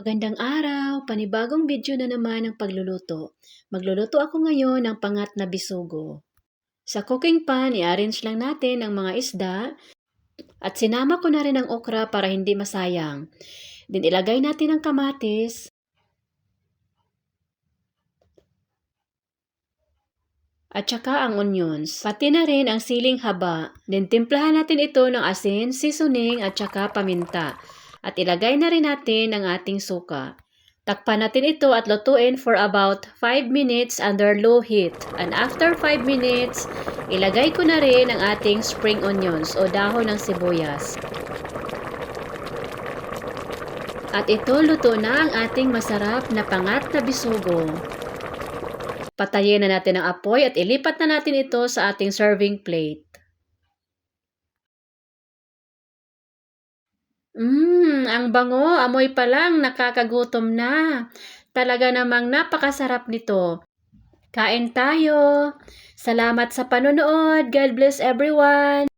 Magandang araw! Panibagong video na naman ng pagluluto. Magluluto ako ngayon ng pangat na bisugo. Sa cooking pan, i-arrange lang natin ang mga isda at sinama ko na rin ang okra para hindi masayang. Din ilagay natin ang kamatis at saka ang onions, pati na rin ang siling haba. Din timplahan natin ito ng asin, seasoning at saka paminta. At ilagay na rin natin ang ating suka. Takpan natin ito at lutuin for about 5 minutes under low heat. And after 5 minutes, ilagay ko na rin ang ating spring onions o dahon ng sibuyas. At ito luto na ang ating masarap na pangat na bisugo. Patayin na natin ang apoy at ilipat na natin ito sa ating serving plate. Ang bango, amoy pa lang, nakakagutom na. Talaga namang napakasarap nito. Kain tayo. Salamat sa panonood. God bless everyone.